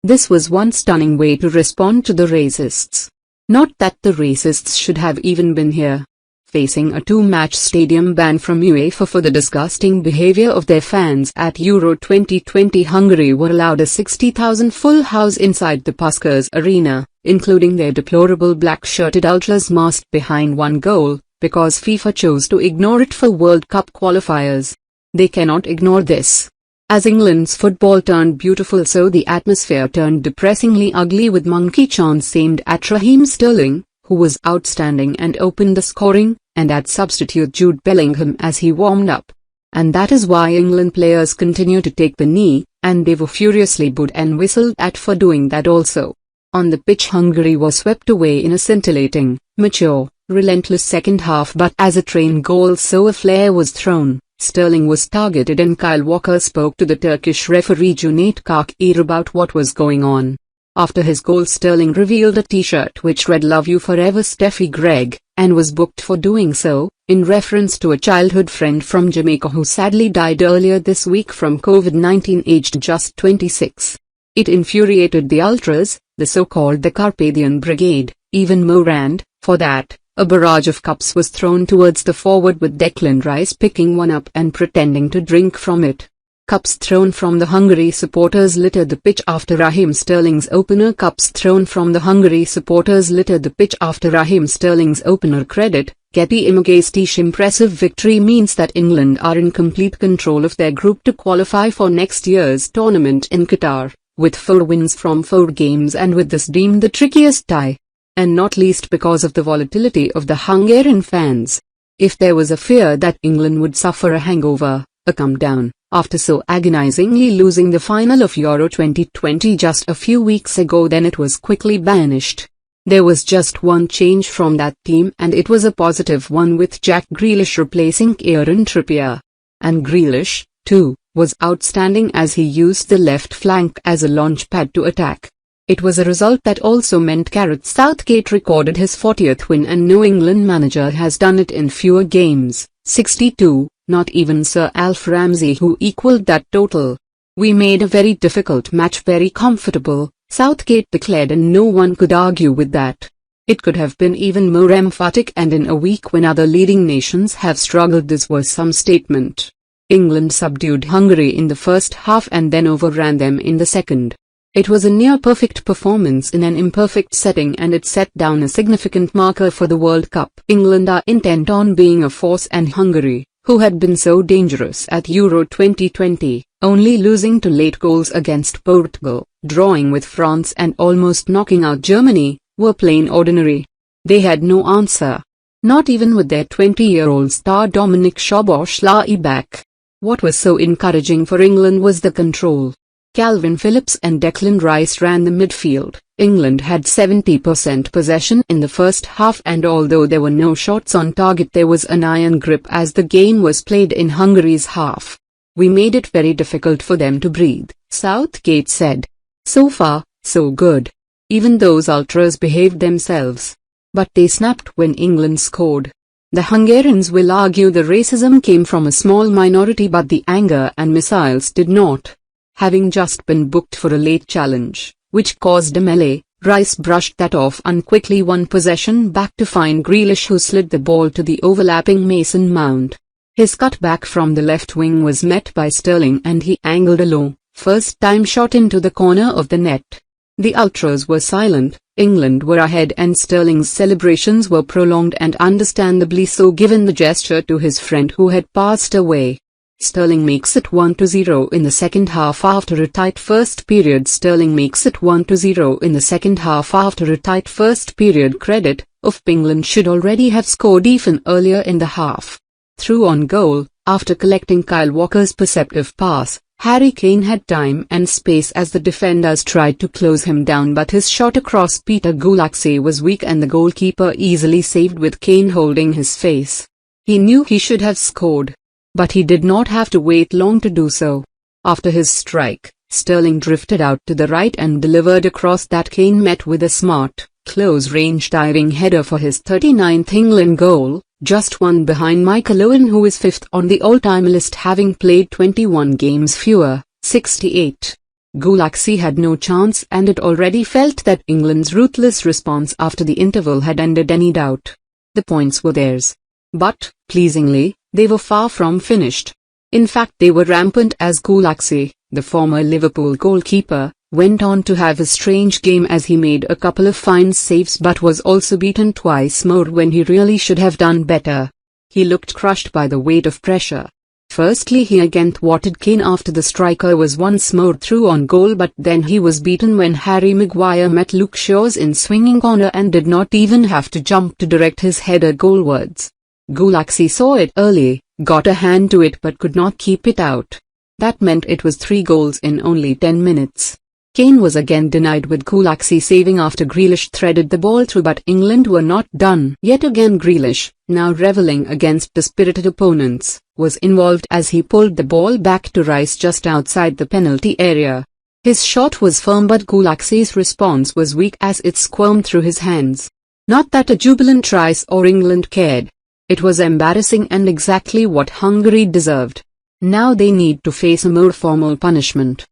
This was one stunning way to respond to the racists. Not that the racists should have even been here. Facing a 2-match stadium ban from UEFA for the disgusting behavior of their fans at Euro 2020, Hungary were allowed a 60,000 full house inside the Puskás Arena, including their deplorable black-shirted ultras masked behind one goal, because FIFA chose to ignore it for World Cup qualifiers. They cannot ignore this. As England's football turned beautiful, so the atmosphere turned depressingly ugly, with monkey chants aimed at Raheem Sterling, who was outstanding and opened the scoring, and at substitute Jude Bellingham as he warmed up. And that is why England players continue to take the knee, and they were furiously booed and whistled at for doing that also. On the pitch, Hungary was swept away in a scintillating, mature, relentless second half, but as a train goal so a flare was thrown, Sterling was targeted and Kyle Walker spoke to the Turkish referee Cüneyt Çakır about what was going on. After his goal, Sterling revealed a t-shirt which read "Love You Forever Steffi Greg," and was booked for doing so, in reference to a childhood friend from Jamaica who sadly died earlier this week from COVID-19 aged just 26. It infuriated the ultras, the so-called the Carpathian Brigade, even more, and, for that, a barrage of cups was thrown towards the forward, with Declan Rice picking one up and pretending to drink from it. Cups thrown from the Hungary supporters littered the pitch after Raheem Sterling's opener. Cups thrown from the Hungary supporters littered the pitch after Raheem Sterling's opener. Credit, Getty Images. Impressive victory means that England are in complete control of their group to qualify for next year's tournament in Qatar, with 4 wins from 4 games, and with this deemed the trickiest tie. And not least because of the volatility of the Hungarian fans. If there was a fear that England would suffer a hangover, a come down, after so agonizingly losing the final of Euro 2020 just a few weeks ago, then it was quickly banished. There was just one change from that team, and it was a positive one, with Jack Grealish replacing Kieran Trippier. And Grealish, too, was outstanding as he used the left flank as a launchpad to attack. It was a result that also meant Gareth Southgate recorded his 40th win, and no England manager has done it in fewer games, 62, not even Sir Alf Ramsey, who equalled that total. "We made a very difficult match very comfortable," Southgate declared, and no one could argue with that. It could have been even more emphatic, and in a week when other leading nations have struggled, this was some statement. England subdued Hungary in the first half and then overran them in the second. It was a near-perfect performance in an imperfect setting, and it set down a significant marker for the World Cup. England are intent on being a force, and Hungary, who had been so dangerous at Euro 2020, only losing to late goals against Portugal, drawing with France and almost knocking out Germany, were plain ordinary. They had no answer. Not even with their 20-year-old star Dominik Szoboszlai back. What was so encouraging for England was the control. Calvin Phillips and Declan Rice ran the midfield. England had 70% possession in the first half, and although there were no shots on target, there was an iron grip as the game was played in Hungary's half. "We made it very difficult for them to breathe," Southgate said. "So far, so good. Even those ultras behaved themselves. But they snapped when England scored." The Hungarians will argue the racism came from a small minority, but the anger and missiles did not. Having just been booked for a late challenge, which caused a melee, Rice brushed that off and quickly won possession back to find Grealish, who slid the ball to the overlapping Mason Mount. His cutback from the left wing was met by Sterling, and he angled a low, first-time shot into the corner of the net. The ultras were silent. England were ahead, and Sterling's celebrations were prolonged and understandably so, given the gesture to his friend who had passed away. Sterling makes it 1-0 in the second half after a tight first period. Sterling makes it 1-0 in the second half after a tight first period. Credit, of England should already have scored even earlier in the half. Through on goal, after collecting Kyle Walker's perceptive pass, Harry Kane had time and space as the defenders tried to close him down, but his shot across Peter Gulaxi was weak and the goalkeeper easily saved, with Kane holding his face. He knew he should have scored, but he did not have to wait long to do so. After his strike, Sterling drifted out to the right and delivered a cross that Kane met with a smart, close-range diving header for his 39th England goal, just one behind Michael Owen, who is 5th on the all-time list, having played 21 games fewer, 68. Gulaxy had no chance, and it already felt that England's ruthless response after the interval had ended any doubt. The points were theirs. But, pleasingly, they were far from finished. In fact, they were rampant as Gulaxy, the former Liverpool goalkeeper, went on to have a strange game as he made a couple of fine saves but was also beaten twice more when he really should have done better. He looked crushed by the weight of pressure. Firstly, he again thwarted Kane after the striker was once more through on goal, but then he was beaten when Harry Maguire met Luke Shaw's in swinging corner and did not even have to jump to direct his header goalwards. Gulaxy saw it early, got a hand to it but could not keep it out. That meant it was 3 goals in only 10 minutes. Kane was again denied with Gulaxy saving after Grealish threaded the ball through, but England were not done. Yet again Grealish, now reveling against the spirited opponents, was involved as he pulled the ball back to Rice just outside the penalty area. His shot was firm but Gulaxy's response was weak as it squirmed through his hands. Not that a jubilant Rice or England cared. It was embarrassing and exactly what Hungary deserved. Now they need to face a more formal punishment.